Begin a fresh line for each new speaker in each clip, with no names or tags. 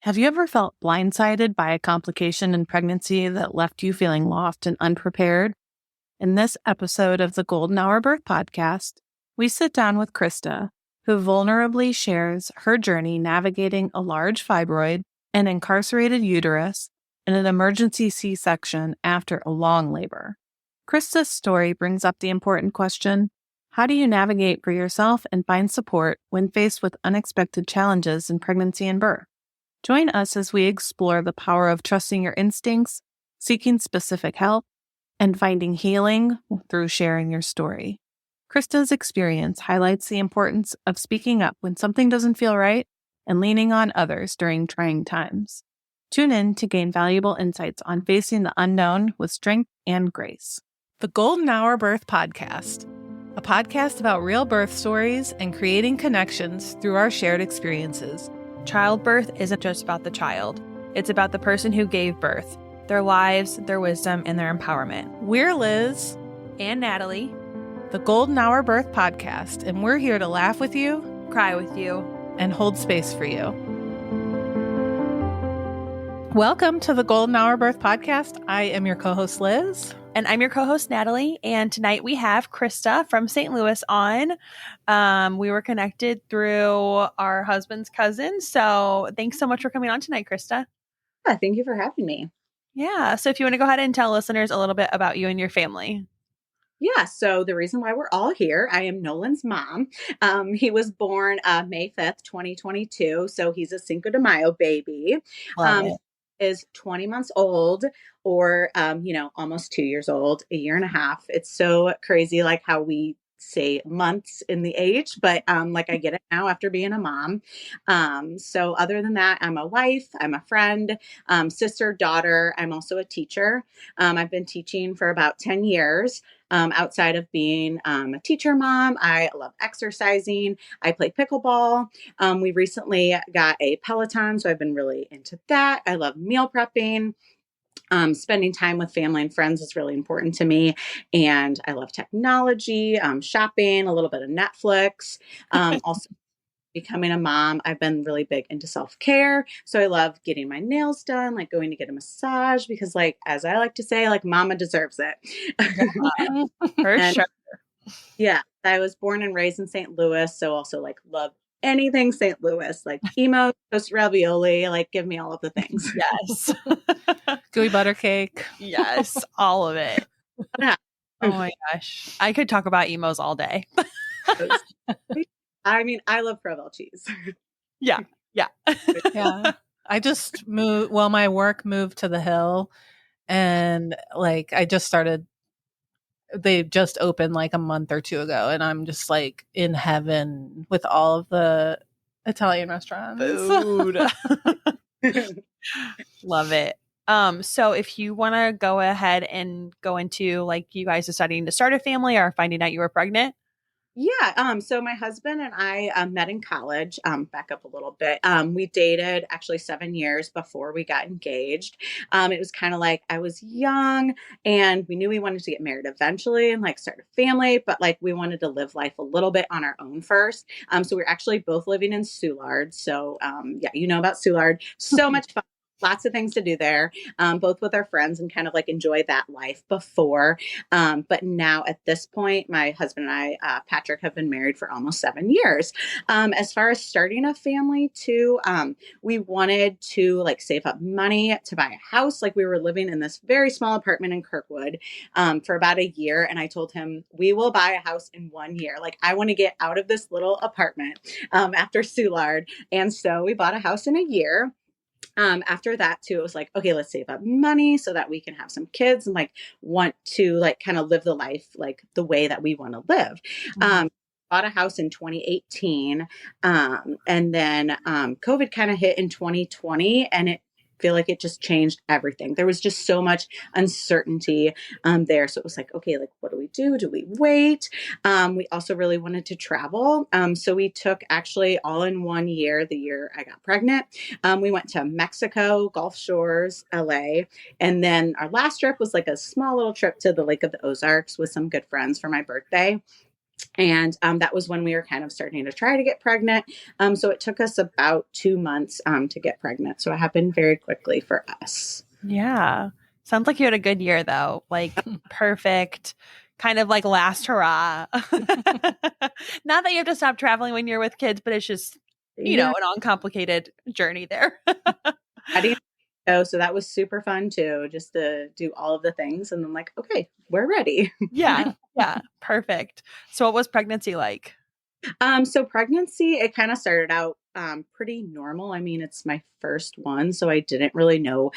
Have you ever felt blindsided by a complication in pregnancy that left you feeling lost and unprepared? In this episode of the Golden Hour Birth Podcast, we sit down with Krista, who vulnerably shares her journey navigating a large fibroid, an incarcerated uterus, and an emergency C-section after a long labor. Krista's story brings up the important question: how do you navigate for yourself and find support when faced with unexpected challenges in pregnancy and birth? Join us as we explore the power of trusting your instincts, seeking specific help, and finding healing through sharing your story. Krista's experience highlights the importance of speaking up when something doesn't feel right and leaning on others during trying times. Tune in to gain valuable insights on facing the unknown with strength and grace. The Golden Hour Birth Podcast, a podcast about real birth stories and creating connections through our shared experiences. Childbirth isn't just about the child. It's about the person who gave birth, their lives, their wisdom, and their empowerment. We're Liz
and Natalie,
the Golden Hour Birth Podcast, and we're here to laugh with you,
cry with you,
and hold space for you. Welcome to the Golden Hour Birth Podcast. I am your co-host, Liz.
And I'm your co-host, Natalie. And tonight we have Krista from St. Louis on. We were connected through our husband's cousin. So thanks so much for coming on tonight, Krista.
Yeah, thank you for having me.
Yeah. So if you want to go ahead and tell listeners a little bit about you and your family.
Yeah. So the reason why we're all here, I am Nolan's mom. He was born May 5th, 2022. So he's a Cinco de Mayo baby. Is 20 months old or, almost 2 years old, a year and a half. It's so crazy, like how we say months in the age, but I get it now after being a mom. So other than that, I'm a wife, I'm a friend, sister, daughter. I'm also a teacher. I've been teaching for about 10 years. Outside of being a teacher mom, I love exercising. I play pickleball. We recently got a Peloton, so I've been really into that. I love meal prepping. Spending time with family and friends is really important to me. And I love technology, shopping, a little bit of Netflix. Also, becoming a mom, I've been really big into self-care. So I love getting my nails done, like going to get a massage, because as I like to say, mama deserves it.
For sure.
Yeah. I was born and raised in St. Louis. So also love anything St. Louis, emo, toast ravioli, give me all of the things.
Yes.
Gooey butter cake.
Yes. All of it.
Yeah.
Oh my gosh. I could talk about emos all day.
I mean, I love Provel cheese.
Yeah. Yeah.
Yeah. I just moved, my work moved to the Hill, and I just started, they just opened a month or two ago, and I'm just in heaven with all of the Italian restaurants.
Food. Love it. So if you want to go ahead and go into you guys deciding to start a family or finding out you were pregnant.
Yeah. So my husband and I met in college. Back up a little bit. We dated actually 7 years before we got engaged. It was kind of I was young and we knew we wanted to get married eventually and start a family, but we wanted to live life a little bit on our own first. So we're actually both living in Soulard. So yeah, you know about Soulard. So much fun. Lots of things to do there, both with our friends and kind of enjoy that life before. But now at this point, my husband and I, Patrick, have been married for almost 7 years. As far as starting a family too, we wanted to save up money to buy a house. We were living in this very small apartment in Kirkwood for about a year. And I told him, we will buy a house in 1 year. I want to get out of this little apartment after Soulard. And so we bought a house in a year. After that too, it was okay, let's save up money so that we can have some kids and want to kind of live the life, the way that we want to live. Mm-hmm. Bought a house in 2018. And then, COVID kind of hit in 2020 and feel it just changed everything. There was just so much uncertainty there. So it was okay, what do we do? Do we wait? We also really wanted to travel. So we took actually all in 1 year, the year I got pregnant. We went to Mexico, Gulf Shores, LA. And then our last trip was a small little trip to the Lake of the Ozarks with some good friends for my birthday. And that was when we were kind of starting to try to get pregnant. So it took us about 2 months to get pregnant. So it happened very quickly for us.
Yeah. Sounds like you had a good year though. Like perfect, kind of like last hurrah. Not that you have to stop traveling when you're with kids, but it's just,
Yeah.
an uncomplicated journey there.
Ready to go. So that was super fun too, just to do all of the things. And then like, okay, we're ready.
Yeah. Yeah. Perfect. So what was pregnancy like?
So pregnancy, it kind of started out pretty normal. I mean, it's my first one, so I didn't really know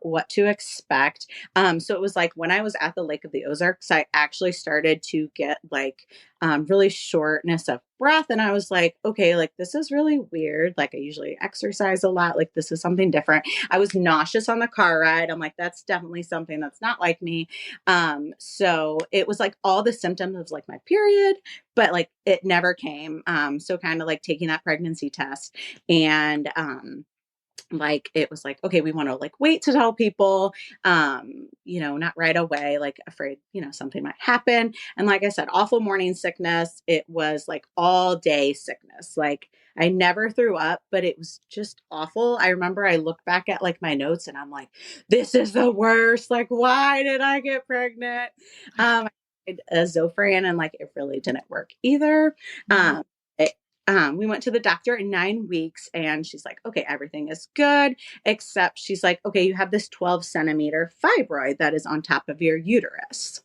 what to expect. So it was like when I was at the Lake of the Ozarks, I actually started to get like really shortness of breath. And I was like, okay, like this is really weird. Like I usually exercise a lot. Like this is something different. I was nauseous on the car ride. I'm like, that's definitely something that's not like me. So it was like all the symptoms of like my period, but like it never came. So kind of like taking that pregnancy test and, like it was like, okay, we want to like wait to tell people, not right away, like afraid, something might happen. And like I said, awful morning sickness. It was like all day sickness. Like I never threw up, but it was just awful. I remember I look back at like my notes and I'm like, this is the worst. Like, why did I get pregnant? I did a Zofran and like it really didn't work either. It, we went to the doctor in 9 weeks and she's like, okay, everything is good. Except she's like, okay, you have this 12-centimeter fibroid that is on top of your uterus.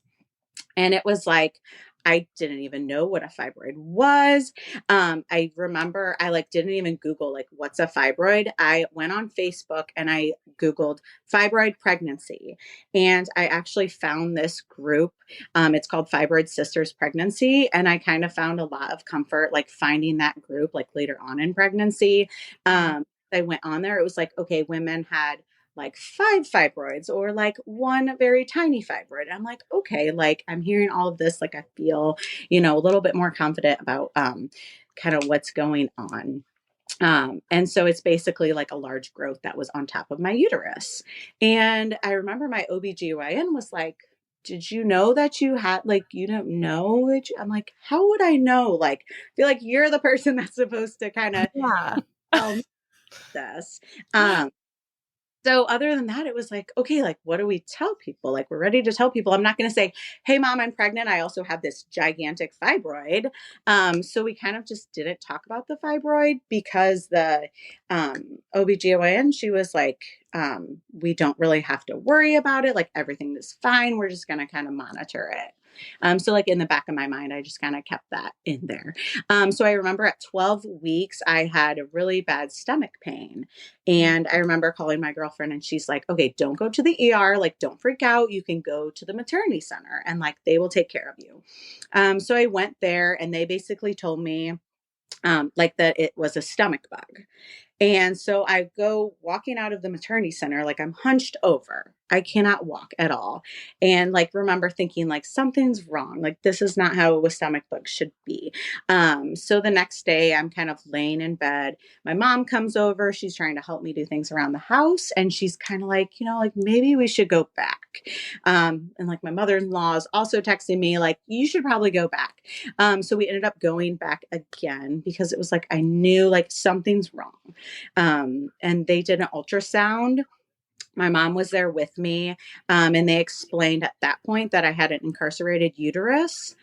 And it was like, I didn't even know what a fibroid was. I remember I like didn't even Google like what's a fibroid. I went on Facebook and I Googled fibroid pregnancy. And I actually found this group. It's called Fibroid Sisters Pregnancy. And I kind of found a lot of comfort like finding that group like later on in pregnancy. I went on there. It was like, okay, women had like 5 fibroids or like one very tiny fibroid. I'm like, okay, like I'm hearing all of this. Like I feel, a little bit more confident about kind of what's going on. And so it's basically like a large growth that was on top of my uterus. And I remember my OBGYN was like, did you know that you had like, you don't know that I'm like, how would I know? Like, I feel like you're the person that's supposed to kind of tell me this. So other than that, it was like, okay, like, what do we tell people? Like, we're ready to tell people. I'm not going to say, hey, mom, I'm pregnant. I also have this gigantic fibroid. So we kind of just didn't talk about the fibroid because the OBGYN, she was like, we don't really have to worry about it. Like, everything is fine. We're just going to kind of monitor it. So like in the back of my mind, I just kind of kept that in there. So I remember at 12 weeks, I had a really bad stomach pain. And I remember calling my girlfriend and she's like, okay, don't go to the ER. Like, don't freak out. You can go to the maternity center and like, they will take care of you. So I went there and they basically told me like that it was a stomach bug. And so I go walking out of the maternity center, like I'm hunched over. I cannot walk at all. And like, remember thinking like something's wrong. Like this is not how a stomach bug should be. So the next day I'm kind of laying in bed. My mom comes over. She's trying to help me do things around the house. And she's kind of like, like maybe we should go back. And like my mother-in-law is also texting me like, you should probably go back. So we ended up going back again because it was like, I knew like something's wrong. And they did an ultrasound. My mom was there with me, and they explained at that point that I had an incarcerated uterus.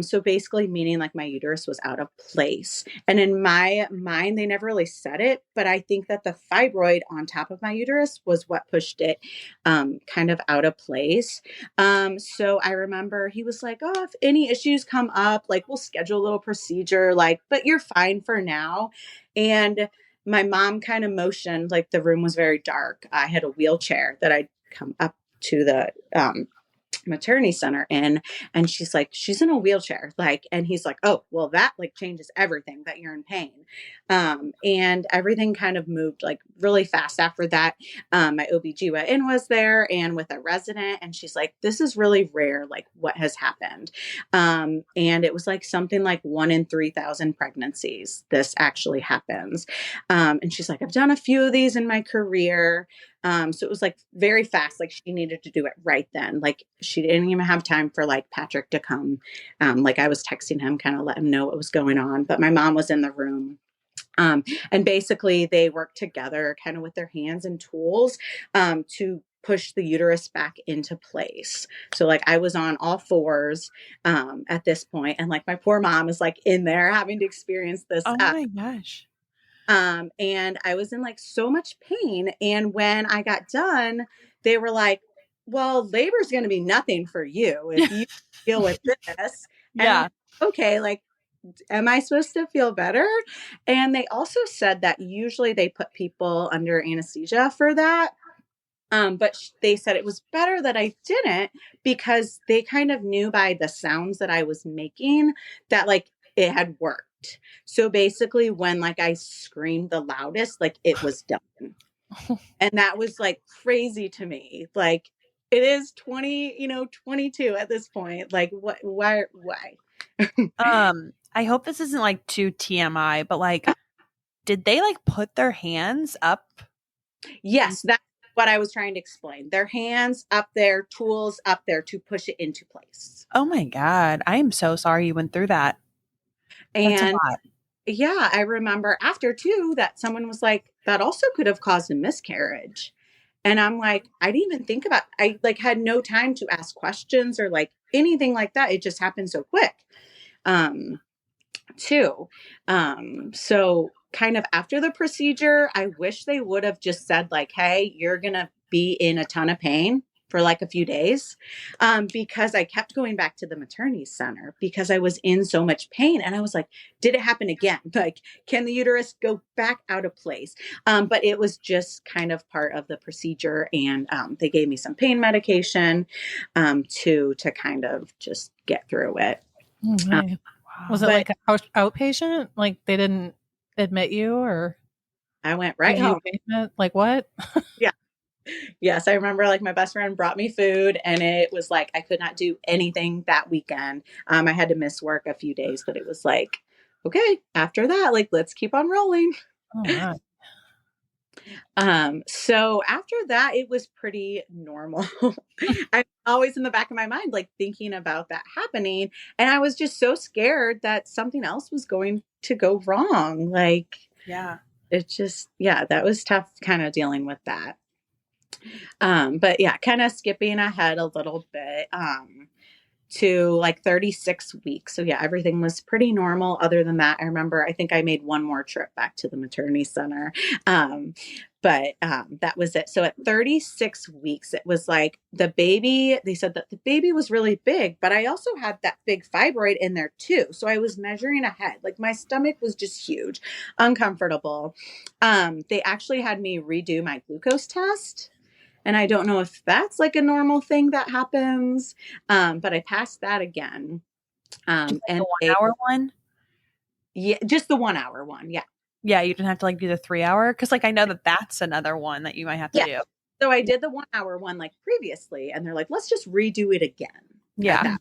So basically meaning like my uterus was out of place. And in my mind, they never really said it, but I think that the fibroid on top of my uterus was what pushed it kind of out of place. So I remember he was like, oh, if any issues come up, like we'll schedule a little procedure, like, but you're fine for now. And my mom kind of motioned, like the room was very dark. I had a wheelchair that I'd come up to the maternity center in, and she's like, she's in a wheelchair, like, and he's like, oh, well, that like changes everything, that you're in pain. And everything kind of moved like really fast after that. My OBGYN was there and with a resident, and she's like, this is really rare, like what has happened. And it was like something like 1 in 3,000 pregnancies this actually happens. And she's like, I've done a few of these in my career. So it was like very fast. Like she needed to do it right then. Like she didn't even have time for like Patrick to come. Like I was texting him, kind of let him know what was going on. But my mom was in the room. And basically they worked together kind of with their hands and tools to push the uterus back into place. So like I was on all fours at this point, and like my poor mom is like in there having to experience this.
Oh my gosh.
And I was in like so much pain. And when I got done, they were like, well, labor is going to be nothing for you if you deal with this. And I'm like, okay, like, am I supposed to feel better? And they also said that usually they put people under anesthesia for that. But they said it was better that I didn't, because they kind of knew by the sounds that I was making that like it had worked. So basically when like I screamed the loudest, like it was done. And that was like crazy to me. Like it is 22 at this point. Like why?
I hope this isn't like too TMI, but like, did they like put their hands up?
Yes, that's what I was trying to explain. Their hands up there, tools up there to push it into place.
Oh my God. I am so sorry you went through that. That's a
And
lot.
yeah, I remember after too that someone was like, that also could have caused a miscarriage. And I'm like, I didn't even think about, I like had no time to ask questions or like anything like that. It just happened so quick. Too. So kind of after the procedure, I wish they would have just said like, hey, you're going to be in a ton of pain for like a few days, because I kept going back to the maternity center because I was in so much pain. And I was like, did it happen again? Like, can the uterus go back out of place? But it was just kind of part of the procedure. And they gave me some pain medication to kind of just get through it.
Okay. Was it like an outpatient? Like they didn't admit you, or
I went right home.
Like what?
Yeah. Yes, I remember like my best friend brought me food, and it was like I could not do anything that weekend. I had to miss work a few days, but it was like, okay, after that, like let's keep on rolling.
Oh, wow.
So after that, it was pretty normal. I'm always in the back of my mind, like thinking about that happening. And I was just so scared that something else was going to go wrong. Like,
yeah,
it just, yeah, that was tough kind of dealing with that. But yeah, kind of skipping ahead a little bit, to like 36 weeks. So yeah, everything was pretty normal. Other than that, I remember, I think I made one more trip back to the maternity center. But that was it. So at 36 weeks, it was like the baby, they said that the baby was really big, but I also had that big fibroid in there too. So I was measuring ahead, like my stomach was just huge, uncomfortable. They actually had me redo my glucose test. And I don't know if that's like a normal thing that happens, but I passed that again.
and
and
the 1 hour one.
Yeah, just the 1 hour one. Yeah.
Yeah, you didn't have to like do the 3 hour, because like I know that that's another one that you might have to do.
So I did the 1 hour one like previously, and they're like, let's just redo it again.
Yeah.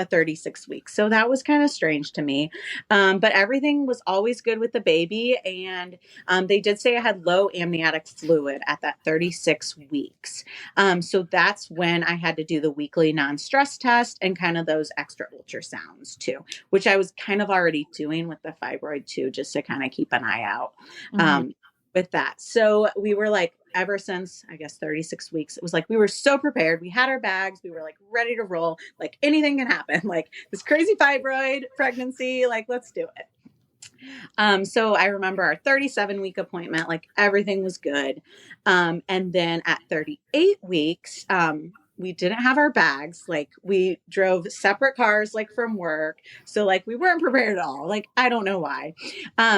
At 36 weeks. So that was kind of strange to me. But everything was always good with the baby. And they did say I had low amniotic fluid at that 36 weeks. So that's when I had to do the weekly non-stress test and kind of those extra ultrasounds too, which I was kind of already doing with the fibroid too, just to kind of keep an eye out. With that. So we were like, ever since, I guess, 36 weeks, it was like, we were so prepared. We had our bags. We were like ready to roll. Like anything can happen. Like this crazy fibroid pregnancy, like, let's do it. So I remember our 37-week appointment, like everything was good. And then at 38 weeks, we didn't have our bags. Like we drove separate cars, like from work. So like we weren't prepared at all. Like, I don't know why.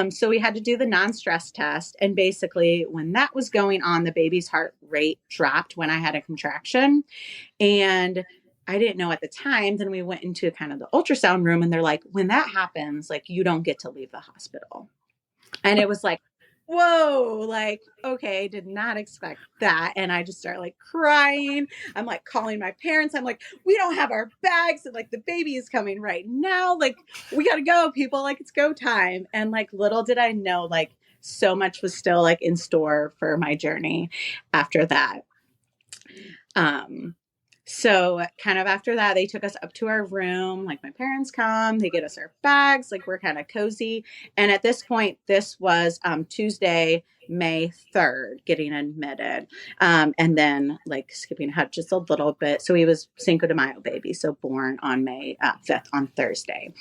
So we had to do the non-stress test. And basically when that was going on, the baby's heart rate dropped when I had a contraction. And I didn't know at the time. Then we went into kind of the ultrasound room, and they're like, when that happens, like you don't get to leave the hospital. And it was like, whoa, like, okay, did not expect that. And I just start like crying. I'm like calling my parents. I'm like, we don't have our bags. And like the baby is coming right now. Like we got to go, people, like it's go time. And like, little did I know, like so much was still like in store for my journey after that. So kind of after that, they took us up to our room. Like my parents come, they get us our bags, like we're kind of cozy. And at this point, this was Tuesday, May 3rd, getting admitted. And then like skipping ahead just a little bit. So he was Cinco de Mayo baby. So born on May 5th on Thursday.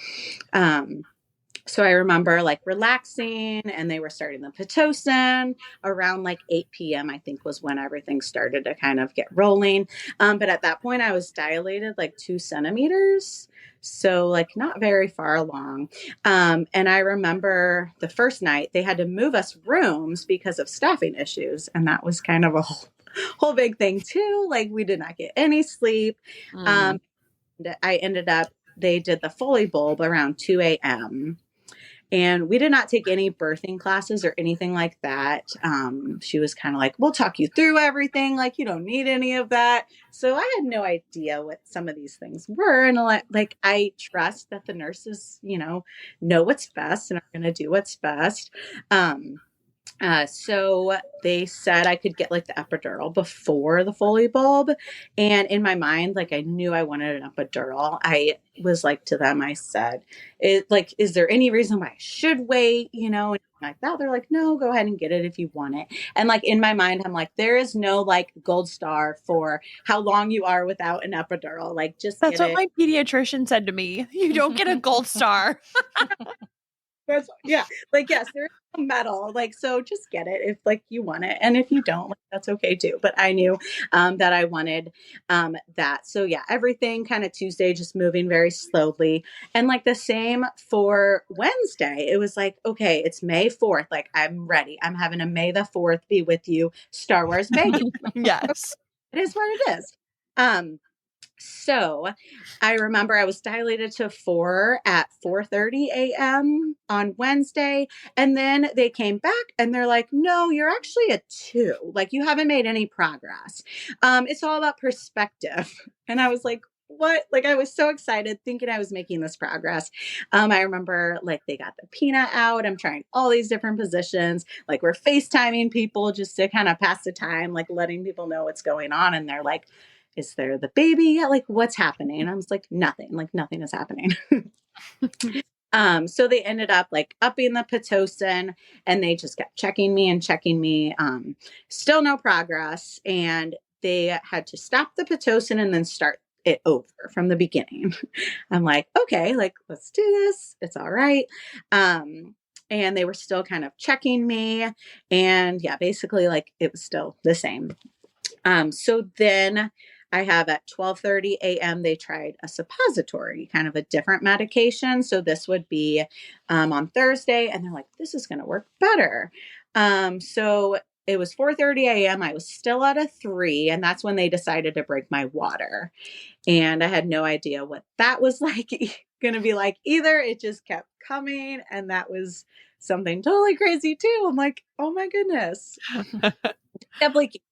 So I remember like relaxing, and they were starting the Pitocin around like 8 p.m. I think was when everything started to kind of get rolling. But at that point I was dilated like 2 centimeters. So like not very far along. And I remember the first night they had to move us rooms because of staffing issues. And that was kind of a whole big thing too. Like we did not get any sleep. I ended up, they did the Foley bulb around 2 a.m. And we did not take any birthing classes or anything like that. She was kind of like, we'll talk you through everything. Like, you don't need any of that. So I had no idea what some of these things were. And like, I trust that the nurses, know what's best and are going to do what's best. So they said I could get like the epidural before the Foley bulb. And in my mind, like I knew I wanted an epidural. I was like to them, I said, is there any reason why I should wait? And like that. They're like, no, go ahead and get it if you want it. And like in my mind, I'm like, there is no like gold star for how long you are without an epidural. Like just
that's what my pediatrician said to me. You don't get a gold star.
Yeah, like yes, there is a medal, like so just get it if like you want it, and if you don't, like, that's okay too. But I knew that I wanted that. So yeah, everything kind of Tuesday just moving very slowly, and like the same for Wednesday. It was like, okay, it's May 4th, like I'm ready. I'm having a May the 4th be with you Star Wars baby.
Yes,
it is what it is. So I remember I was dilated to 4 at 4:30 a.m. on Wednesday. And then they came back and they're like, no, you're actually a 2. Like you haven't made any progress. It's all about perspective. And I was like, what? Like I was so excited thinking I was making this progress. I remember like they got the peanut out. I'm trying all these different positions. Like we're FaceTiming people just to kind of pass the time, like letting people know what's going on. And they're like, is there the baby yet? Like what's happening? And I was like, nothing is happening. So they ended up like upping the Pitocin, and they just kept checking me. Still no progress. And they had to stop the Pitocin and then start it over from the beginning. I'm like, okay, like let's do this. It's all right. And they were still kind of checking me, and yeah, basically like it was still the same. So then I have at 12:30 a.m. they tried a suppository, kind of a different medication. So this would be on Thursday, and they're like, this is going to work better. So it was 4:30 a.m. I was still at a 3, and that's when they decided to break my water. And I had no idea what that was like going to be like either. It just kept coming, and that was something totally crazy too. I'm like, oh my goodness. Kept leaking.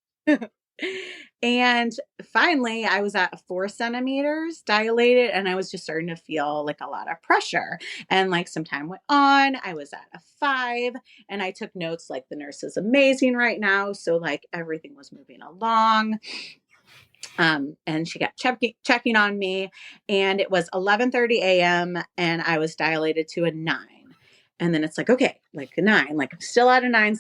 And finally I was at 4 centimeters dilated, and I was just starting to feel like a lot of pressure, and like some time went on. I was at a 5, and I took notes like the nurse is amazing right now. So like everything was moving along. And she got checking on me, and it was 11:30 a.m. and I was dilated to a 9. And then it's like, okay, like a 9, like I'm still at a 9.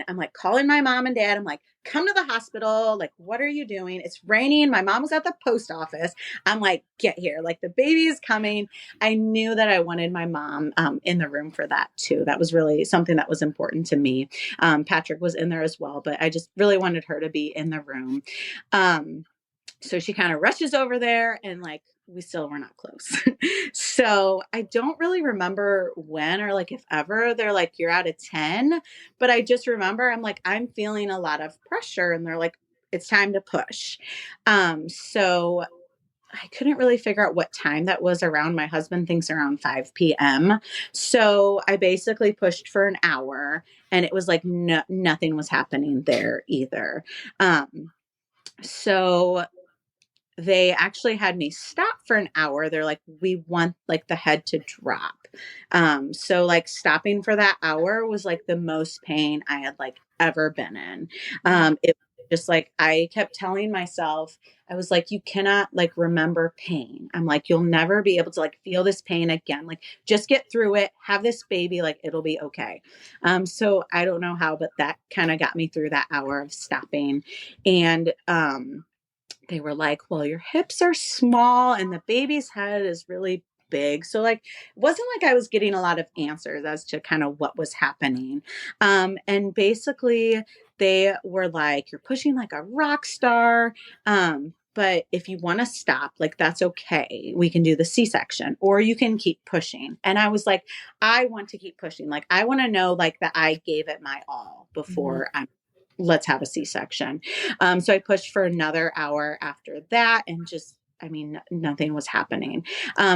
I'm like calling my mom and dad. I'm like, come to the hospital. Like, what are you doing? It's raining. My mom was at the post office. I'm like, get here. Like the baby is coming. I knew that I wanted my mom in the room for that too. That was really something that was important to me. Patrick was in there as well, but I just really wanted her to be in the room. So she kind of rushes over there, and like, we still were not close. So I don't really remember when or like if ever they're like, you're out of 10, but I just remember I'm like, I'm feeling a lot of pressure, and they're like, it's time to push. So I couldn't really figure out what time that was around. My husband thinks around 5 p.m. So I basically pushed for an hour, and it was like, nothing was happening there either. So they actually had me stop for an hour. They're like, we want like the head to drop. So like stopping for that hour was like the most pain I had like ever been in. It was just like, I kept telling myself, I was like, you cannot like remember pain. I'm like, you'll never be able to like feel this pain again. Like just get through it, have this baby, like it'll be okay. So I don't know how, but that kind of got me through that hour of stopping. And, they were like, well, your hips are small and the baby's head is really big. So like, it wasn't like I was getting a lot of answers as to kind of what was happening. And basically they were like, you're pushing like a rock star. But if you want to stop, like, that's okay. We can do the C-section or you can keep pushing. And I was like, I want to keep pushing. Like, I want to know like that I gave it my all before let's have a C-section. So I pushed for another hour after that and just, I mean, nothing was happening.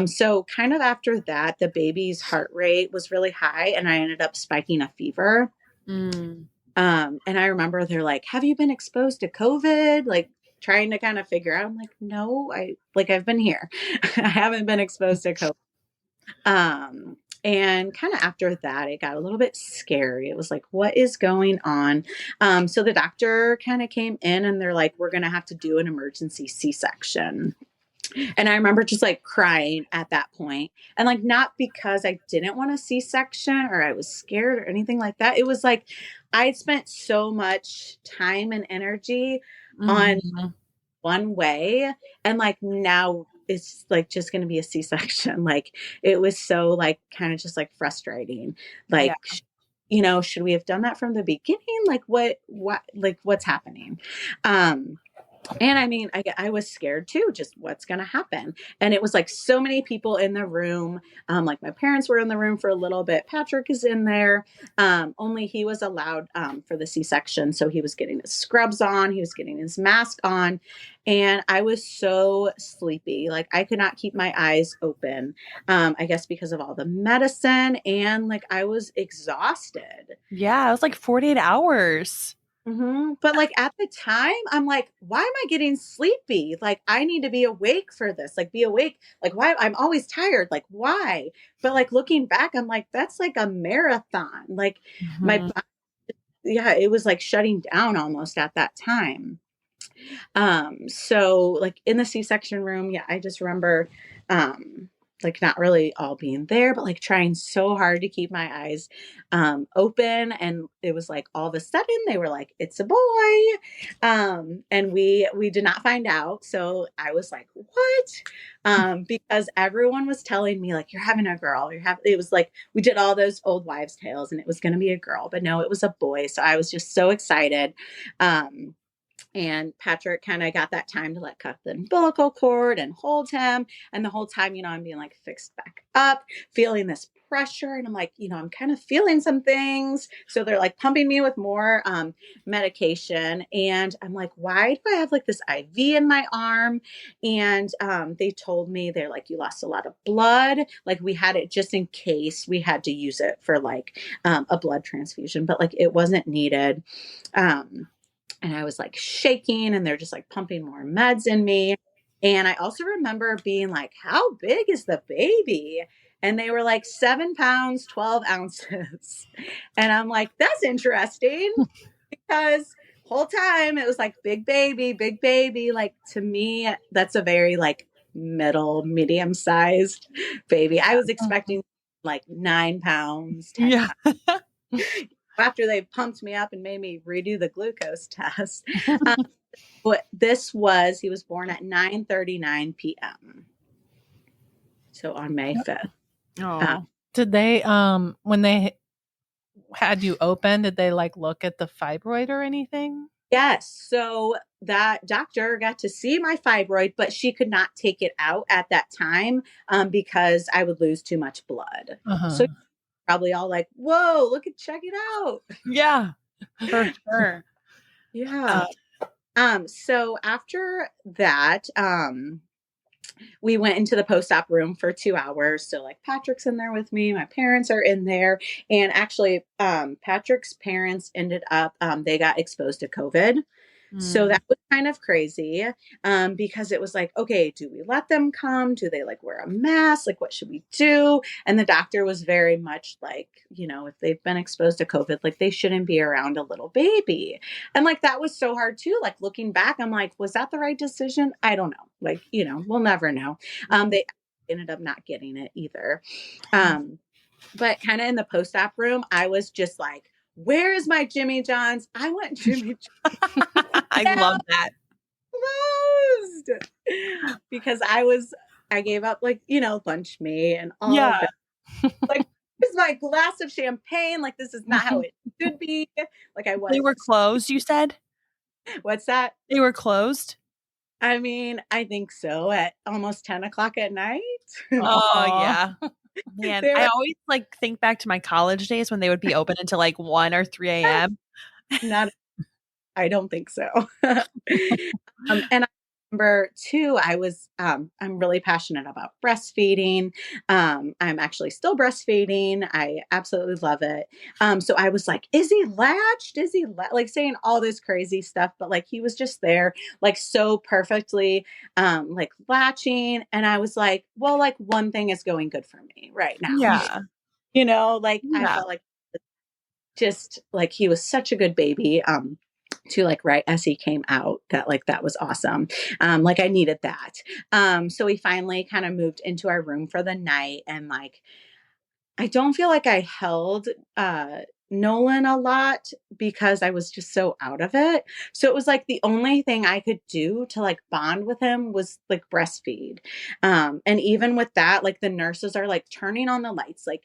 So kind of after that, the baby's heart rate was really high and I ended up spiking a fever. And I remember they're like, have you been exposed to COVID? Like trying to kind of figure out, I'm like, no, I've been here. I haven't been exposed to COVID. And kind of after that, it got a little bit scary. It was like, what is going on? So the doctor kind of came in and they're like, we're going to have to do an emergency C-section. And I remember just like crying at that point. And like, not because I didn't want a C-section or I was scared or anything like that. It was like, I'd spent so much time and energy on one way. And like, now it's like just going to be a C-section. Like it was so like kind of just like frustrating. Like, should we have done that from the beginning? Like what's happening? And I mean, I was scared too, just what's going to happen. And it was like so many people in the room. Like my parents were in the room for a little bit. Patrick is in there. Only he was allowed for the C-section. So he was getting his scrubs on. He was getting his mask on. And I was so sleepy. Like I could not keep my eyes open. I guess because of all the medicine and like I was exhausted.
Yeah, it was like 48 hours.
But like at the time, I'm like, why am I getting sleepy? Like I need to be awake for this, like be awake. Like why? I'm always tired. Like why? But like looking back, I'm like, that's like a marathon. Like my body, it was like shutting down almost at that time. So like in the C-section room, I just remember, like not really all being there, but like trying so hard to keep my eyes, open. And it was like, all of a sudden they were like, it's a boy. And we did not find out. So I was like, what? Because everyone was telling me like, you're having a girl, it was like, we did all those old wives' tales and it was going to be a girl, but no, it was a boy. So I was just so excited. And Patrick kind of got that time to like cut the umbilical cord and hold him. And the whole time, I'm being like fixed back up, feeling this pressure. And I'm like, I'm kind of feeling some things. So they're like pumping me with more medication. And I'm like, why do I have like this IV in my arm? And they told me, they're like, you lost a lot of blood. Like we had it just in case we had to use it for like a blood transfusion, but like it wasn't needed. And I was like shaking and they're just like pumping more meds in me. And I also remember being like, how big is the baby? And they were like 7 pounds, 12 ounces. And I'm like, that's interesting because whole time it was like big baby, big baby. Like to me, that's a very like medium sized baby. I was expecting like 9 pounds, 10 pounds. After they pumped me up and made me redo the glucose test. But he was born at 9:39 p.m. So on May 5th.
Did they, when they had you open, did they like look at the fibroid or anything?
Yes. So that doctor got to see my fibroid, but she could not take it out at that time because I would lose too much blood. So probably all like, whoa, check it out.
Yeah, for sure.
Yeah. So after that, we went into the post-op room for 2 hours. So like Patrick's in there with me, my parents are in there. And actually, Patrick's parents ended up, they got exposed to COVID. So that was kind of crazy, because it was like, okay, do we let them come? Do they like wear a mask? Like, what should we do? And the doctor was very much like, if they've been exposed to COVID, like they shouldn't be around a little baby. And like, that was so hard too. Like looking back, I'm like, was that the right decision? I don't know. Like, we'll never know. They ended up not getting it either. But kind of in the post-op room, I was just like, where is my Jimmy John's? I want Jimmy John's.
I love that.
Closed. Because I gave up like, lunch meat and all of that. Like, this is my glass of champagne. Like, this is not how it should be. Like,
They were closed, you said?
What's that?
They were closed?
I mean, I think so, at almost 10 o'clock at night.
Oh, yeah. Man, I always like think back to my college days when they would be open until like 1 or 3 a.m.
I don't think so. And I remember too, I'm really passionate about breastfeeding. I'm actually still breastfeeding. I absolutely love it. So I was like, is he latched? Like saying all this crazy stuff, but like, he was just there, like so perfectly, like latching. And I was like, well, like one thing is going good for me right now.
Yeah.
I felt like just like he was such a good baby. To like right as he came out, that was awesome. Like I needed that. So we finally kind of moved into our room for the night, and like I don't feel like I held Nolan a lot because I was just so out of it. So it was like the only thing I could do to like bond with him was like breastfeed. And even with that, like the nurses are like turning on the lights, like,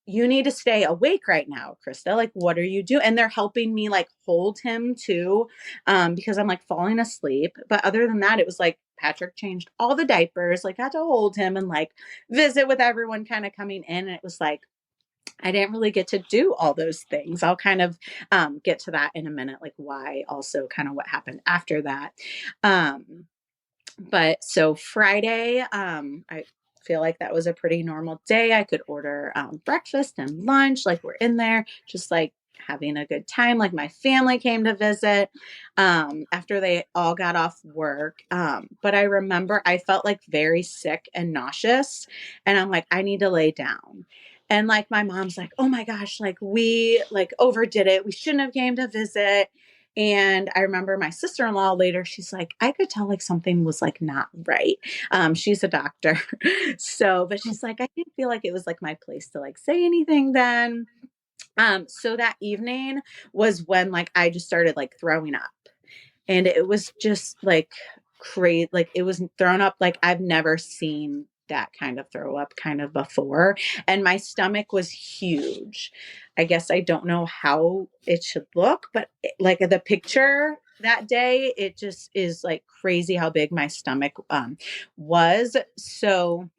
you need to stay awake right now, Krista. Like, what are you doing? And they're helping me like hold him too, because I'm like falling asleep. But other than that, it was like Patrick changed all the diapers, like had to hold him and like visit with everyone kind of coming in. And it was like, I didn't really get to do all those things. I'll kind of get to that in a minute, like why also kind of what happened after that. But so Friday, I feel like that was a pretty normal day. I could order breakfast and lunch. Like we're in there just like having a good time. Like my family came to visit after they all got off work. But I remember I felt like very sick and nauseous. And I'm like, I need to lay down. And like my mom's like, oh my gosh, like we like overdid it. We shouldn't have came to visit. And I remember my sister-in-law later, she's like, I could tell like something was like not right. She's a doctor. But she's like, I didn't feel like it was like my place to like say anything then. So that evening was when like I just started like throwing up. And it was just like crazy. Like it was thrown up like I've never seen that kind of throw up kind of before. And my stomach was huge. I guess I don't know how it should look, but like the picture that day, it just is like crazy how big my stomach was. So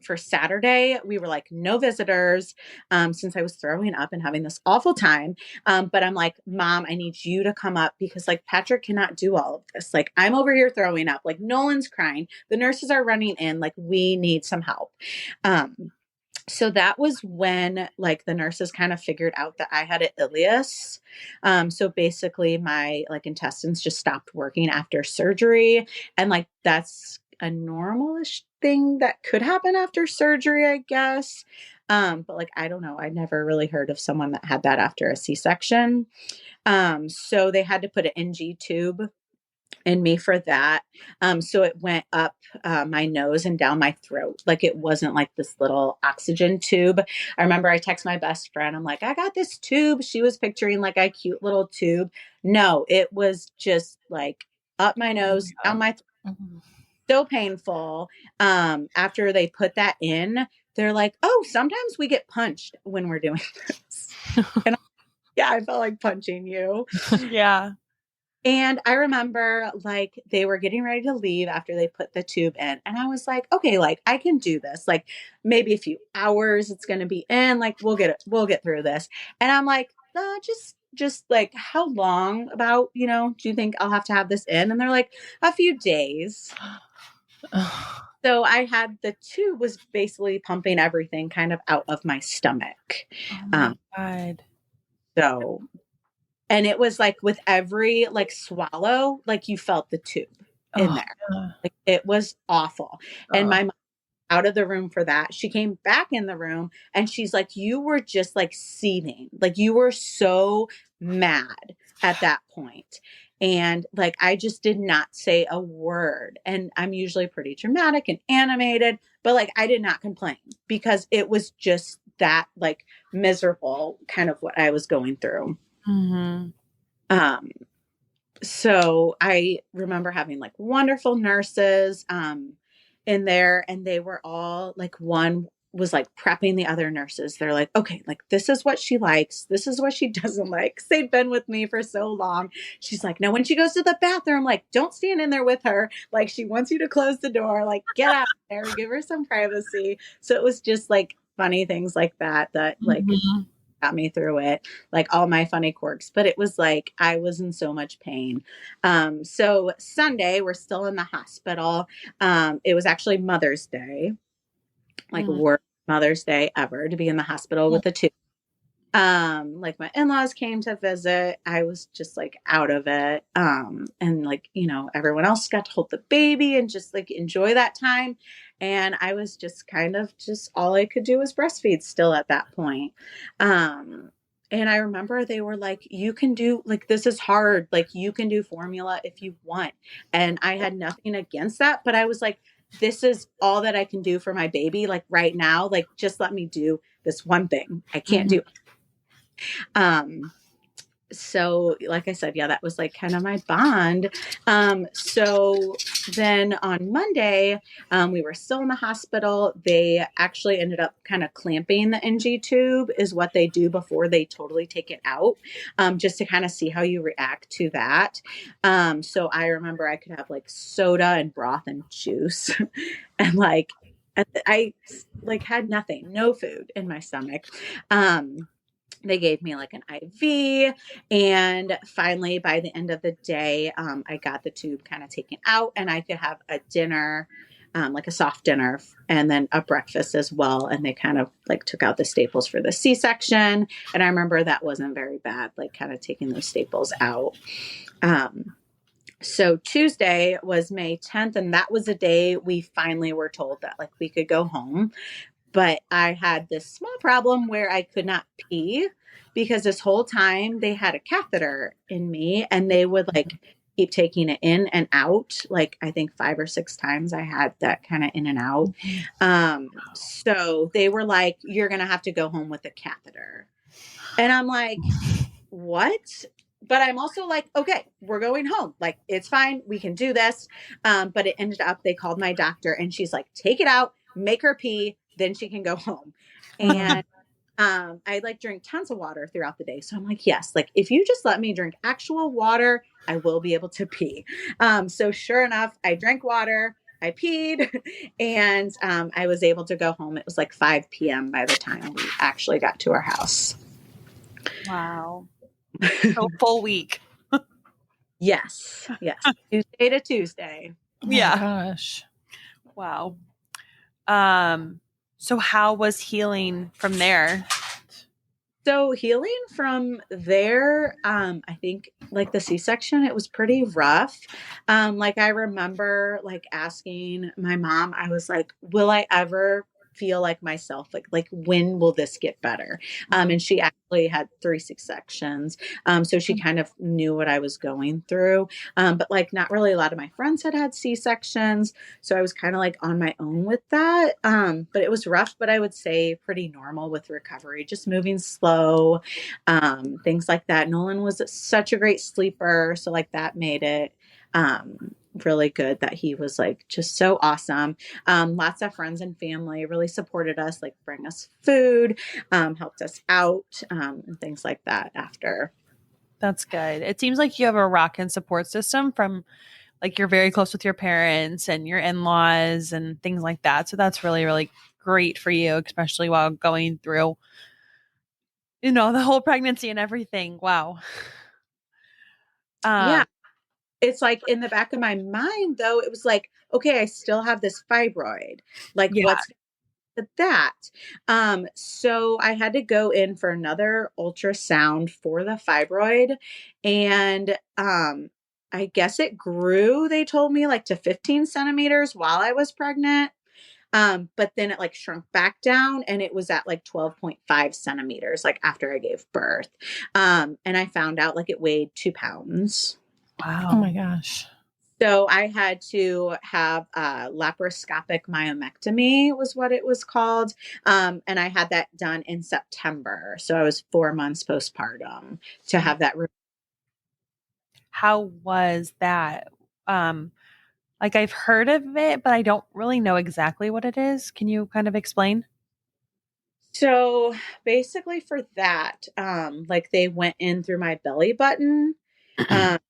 for Saturday, we were like, no visitors, since I was throwing up and having this awful time. But I'm like, Mom, I need you to come up because like Patrick cannot do all of this. Like I'm over here throwing up, like Nolan's crying. The nurses are running in, like we need some help. So that was when like the nurses kind of figured out that I had an ileus. So basically my like intestines just stopped working after surgery. And like, that's a normalish thing that could happen after surgery, I guess. But like, I don't know. I never really heard of someone that had that after a C-section. So they had to put an NG tube in me for that. So it went up my nose and down my throat. Like it wasn't like this little oxygen tube. I remember I text my best friend. I'm like, I got this tube. She was picturing like a cute little tube. No, it was just like up my nose, down my throat. Mm-hmm. So painful. After they put that in, they're like, oh, sometimes we get punched when we're doing this. And yeah, I felt like punching you.
Yeah.
And I remember like they were getting ready to leave after they put the tube in. And I was like, okay, like I can do this. Like maybe a few hours it's going to be in, like we'll get through this. And I'm like, just like how long about, do you think I'll have to have this in? And they're like, a few days. So I had the tube was basically pumping everything kind of out of my stomach.
Oh my God.
So And it was like with every like swallow, like you felt the tube in
Oh,
there. Like it was awful. And my mom out of the room for that. She came back in the room and she's like, you were just like seething. Like you were so mad at that point. And like, I just did not say a word. And I'm usually pretty dramatic and animated, but like, I did not complain because it was just that like miserable kind of what I was going through.
mm-hmm.
So I remember having like wonderful nurses in there, and they were all like, one was like prepping the other nurses. They're like, okay, like this is what she likes, this is what she doesn't like. 'Cause they'd been with me for so long. She's like, now when she goes to the bathroom, like don't stand in there with her, like she wants you to close the door, like get out there, give her some privacy. So it was just like funny things like that like
Mm-hmm.
got me through it, like all my funny quirks, but it was like I was in so much pain. So Sunday, we're still in the hospital. It was actually Mother's Day, like
Mm-hmm.
worst Mother's Day ever to be in the hospital with a tube. Like my in-laws came to visit. I was just like out of it. And like, you know, everyone else got to hold the baby and just like enjoy that time. And I was just kind of just all I could do was breastfeed still at that point. And I remember they were like, you can do like, this is hard. Like you can do formula if you want. And I had nothing against that, but I was like, this is all that I can do for my baby. Like right now, like just let me do this one thing. I can't do. So like I said, yeah, that was like kind of my bond. So then on Monday, we were still in the hospital. They actually ended up kind of clamping the NG tube is what they do before they totally take it out, just to kind of see how you react to that. So I remember I could have like soda and broth and juice and like, I like had nothing, no food in my stomach. They gave me like an IV, and finally by the end of the day, I got the tube kind of taken out and I could have a dinner, like a soft dinner and then a breakfast as well. And they kind of like took out the staples for the C-section. And I remember that wasn't very bad, like kind of taking those staples out. So Tuesday was May 10th, and that was the day we finally were told that like we could go home. But I had this small problem where I could not pee because this whole time they had a catheter in me and they would like keep taking it in and out. Like I think 5 or 6 times I had that kind of in and out. So they were like, you're going to have to go home with a catheter. And I'm like, what? But I'm also like, okay, we're going home. Like, it's fine. We can do this. But it ended up, they called my doctor and she's like, take it out, make her pee, then she can go home. And I like drink tons of water throughout the day. So I'm like, yes, like if you just let me drink actual water, I will be able to pee. So sure enough, I drank water, I peed, and I was able to go home. It was like 5 p.m. by the time we actually got to our house.
Wow. So full week.
Yes. Tuesday to Tuesday.
Oh my gosh.
Wow. So how was healing from there?
So healing from there, I think like the C-section, it was pretty rough. Like I remember like asking my mom, I was like, will I ever feel like myself? Like when will this get better? And she actually had 3 C-sections. So she kind of knew what I was going through. But like not really a lot of my friends had C-sections. So I was kind of like on my own with that. But it was rough, but I would say pretty normal with recovery, just moving slow, things like that. Nolan was such a great sleeper. So like that made it, really good that he was like just so awesome. Lots of friends and family really supported us, like bring us food, helped us out, and things like that after.
That's good. It seems like you have a rockin' support system from like you're very close with your parents and your in-laws and things like that. So that's really, really great for you, especially while going through, you know, the whole pregnancy and everything. Wow.
Yeah. It's like in the back of my mind though, it was like, okay, I still have this fibroid. Like
Yeah.
what's to that. So I had to go in for another ultrasound for the fibroid, and I guess it grew, they told me, like to 15 centimeters while I was pregnant. But then it like shrunk back down and it was at like 12.5 centimeters, like after I gave birth. And I found out like it weighed 2 pounds.
Wow.
Oh my gosh.
So I had to have laparoscopic myomectomy was what it was called. And I had that done in September. So I was 4 months postpartum to have that.
How was that? Like I've heard of it, but I don't really know exactly what it is. Can you kind of explain?
So basically for that, like they went in through my belly button. To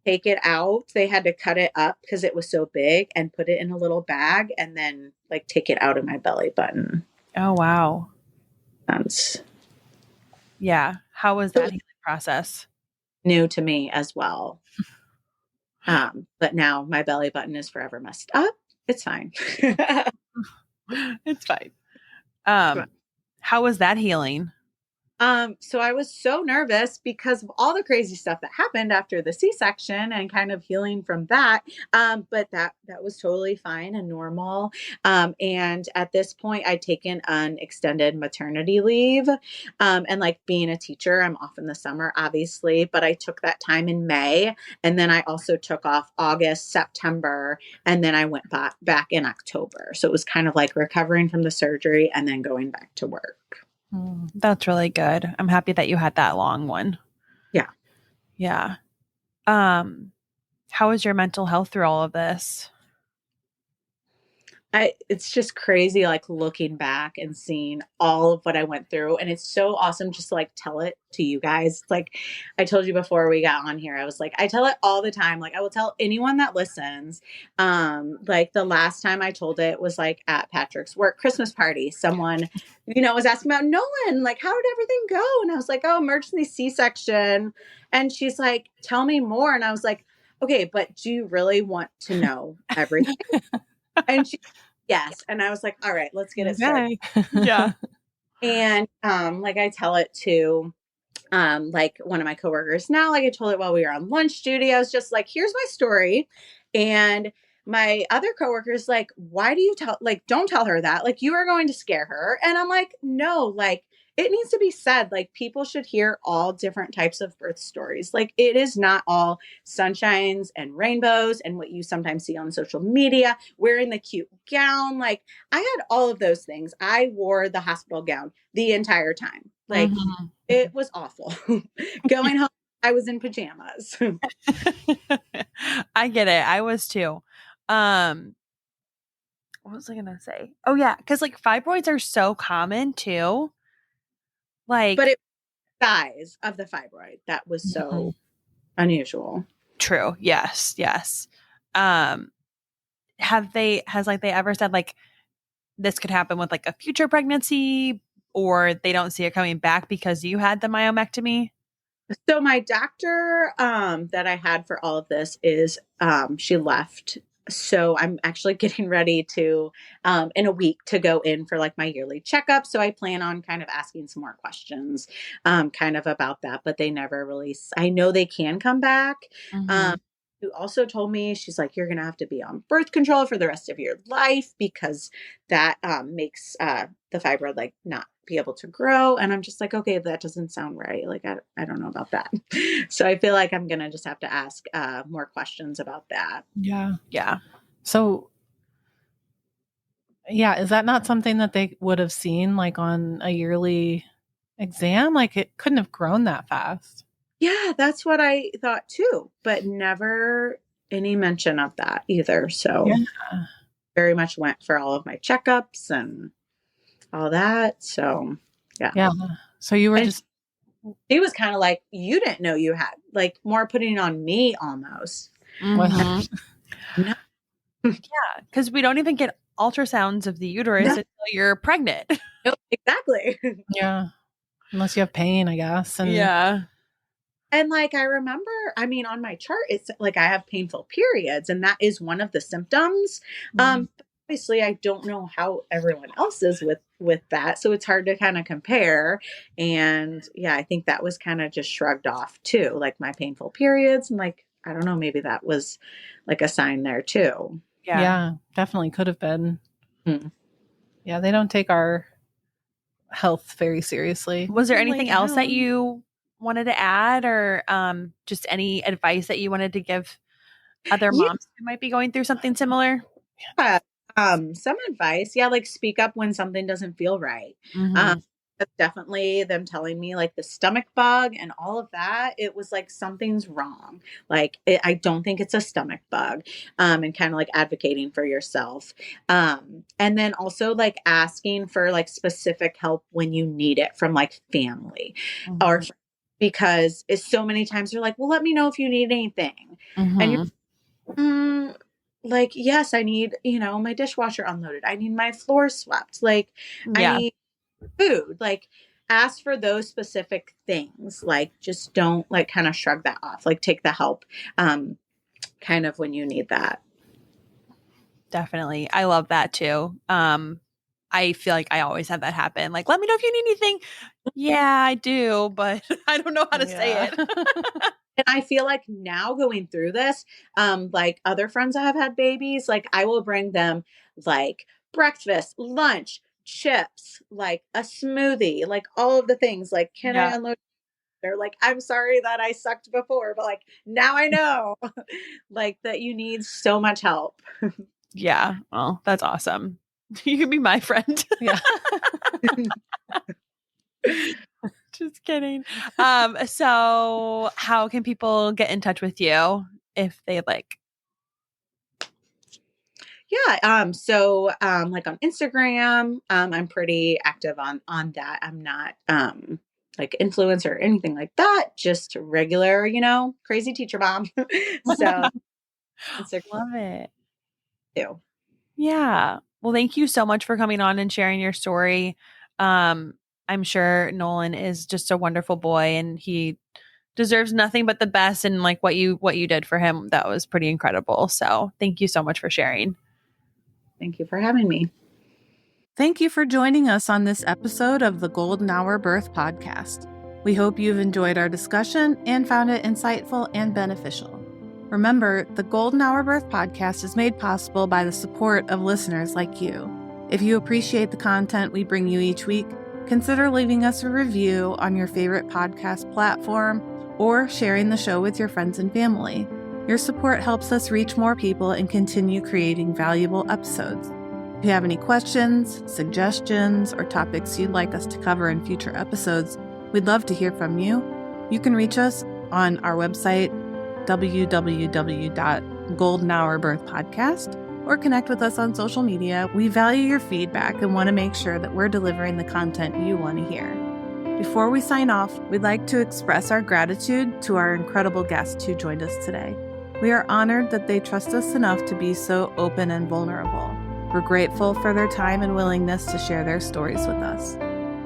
take it out, they had to cut it up because it was so big and put it in a little bag and then like take it out of my belly button.
Oh, wow.
That's
Yeah. How was that healing process?
new to me as well. But now my belly button is forever messed up. It's fine.
It's fine. How was that healing?
So I was so nervous because of all the crazy stuff that happened after the C-section and kind of healing from that. But that was totally fine and normal. And at this point, I'd taken an extended maternity leave. And like being a teacher, I'm off in the summer, obviously, but I took that time in May. And then I also took off August, September, and then I went back in October. So it was kind of like recovering from the surgery and then going back to work.
That's really good. I'm happy that you had that long one.
Yeah.
Yeah. How was your mental health through all of this?
It's just crazy, like looking back and seeing all of what I went through. And it's so awesome just to like tell it to you guys. Like I told you before we got on here, I was like, I tell it all the time. Like I will tell anyone that listens. Like the last time I told it was like at Patrick's work Christmas party. Someone, was asking about Nolan, like, how did everything go? And I was like, oh, emergency C-section. And she's like, tell me more. And I was like, okay, but do you really want to know everything? And she, yes. And I was like, all right, let's get it started.
Yeah.
And like I tell it to like one of my coworkers now, like I told it while we were on lunch duty. I was just like, here's my story. And my other coworkers like, why do you don't tell her that. Like you are going to scare her. And I'm like, no, like it needs to be said, like people should hear all different types of birth stories. Like it is not all sunshines and rainbows and what you sometimes see on social media, wearing the cute gown. Like I had all of those things. I wore the hospital gown the entire time. Like it was awful. Going home, I was in pajamas.
I get it. I was too. What was I going to say? Oh yeah. Cause like fibroids are so common too. Like,
but it size of the fibroid that was so unusual.
True. Yes. Yes. Has they ever said like this could happen with like a future pregnancy, or they don't see it coming back because you had the myomectomy?
So my doctor that I had for all of this is she left. So I'm actually getting ready to in a week to go in for like my yearly checkup. So I plan on kind of asking some more questions kind of about that, but they never really, I know they can come back. Who also told me, she's like, you're going to have to be on birth control for the rest of your life because that makes the fibroid like not be able to grow. And I'm just like, okay, that doesn't sound right. Like, I don't know about that. So I feel like I'm going to just have to ask more questions about that.
Yeah.
Yeah.
So, yeah, is that not something that they would have seen like on a yearly exam? Like it couldn't have grown that fast.
Yeah, that's what I thought too, but never any mention of that either. So very much went for all of my checkups and all that. So yeah.
So you were
he was kind of like, you didn't know you had, like more putting on me almost.
No. Yeah, because we don't even get ultrasounds of the uterus until you're pregnant.
Exactly.
Yeah. Unless you have pain, I guess. And
And like, I remember, I mean, on my chart, it's like I have painful periods and that is one of the symptoms. obviously I don't know how everyone else is with that. So it's hard to kind of compare. And yeah, I think that was kind of just shrugged off too. Like my painful periods. And like, I don't know, maybe that was like a sign there too.
Yeah, definitely could have been.
Hmm.
Yeah, they don't take our health very seriously.
Was there anything else that you wanted to add, or just any advice that you wanted to give other moms who might be going through something similar?
Yeah. Some advice. Yeah, like speak up when something doesn't feel right.
Mhm.
That's definitely them telling me like the stomach bug and all of that. It was like something's wrong. Like I don't think it's a stomach bug. And kind of like advocating for yourself. And then also like asking for like specific help when you need it from like family or because it's so many times they're like, well, let me know if you need anything. And you're like, yes, I need, my dishwasher unloaded. I need my floor swept. Like, I need food. Like, ask for those specific things. Like, just don't like kind of shrug that off. Like, take the help kind of when you need that.
Definitely. I love that too. I feel like I always have that happen. Like, let me know if you need anything. Yeah, I do, but I don't know how to say it.
And I feel like now going through this, like other friends that have had babies, like I will bring them like breakfast, lunch, chips, like a smoothie, like all of the things. Like, can I unload? They're like, I'm sorry that I sucked before, but like now I know like that you need so much help.
Yeah. Well, that's awesome. You can be my friend.
Yeah.
Just kidding. So how can people get in touch with you if they like?
Yeah. So like on Instagram, I'm pretty active on that. I'm not like influencer or anything like that. Just regular, crazy teacher mom. So Instagram
Love it.
too.
Yeah. Well, thank you so much for coming on and sharing your story. I'm sure Nolan is just a wonderful boy and he deserves nothing but the best, and like what you did for him, that was pretty incredible. So thank you so much for sharing.
Thank you for having me.
Thank you for joining us on this episode of the Golden Hour Birth Podcast. We hope you've enjoyed our discussion and found it insightful and beneficial. Remember, the Golden Hour Birth Podcast is made possible by the support of listeners like you. If you appreciate the content we bring you each week, consider leaving us a review on your favorite podcast platform or sharing the show with your friends and family. Your support helps us reach more people and continue creating valuable episodes. If you have any questions, suggestions, or topics you'd like us to cover in future episodes, we'd love to hear from you. You can reach us on our website, www.goldenhourbirthpodcast, or connect with us on social media. We value your feedback and want to make sure that we're delivering the content you want to hear. Before we sign off, we'd like to express our gratitude to our incredible guests who joined us today. We are honored that they trust us enough to be so open and vulnerable. We're grateful for their time and willingness to share their stories with us.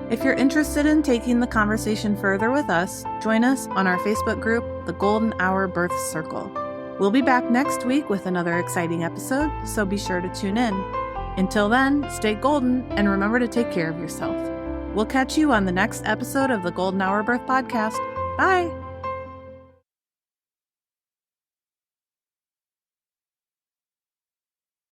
If you're interested in taking the conversation further with us, join us on our Facebook group, The Golden Hour Birth Circle. We'll be back next week with another exciting episode, so be sure to tune in. Until then, stay golden and remember to take care of yourself. We'll catch you on the next episode of the Golden Hour Birth Podcast. Bye!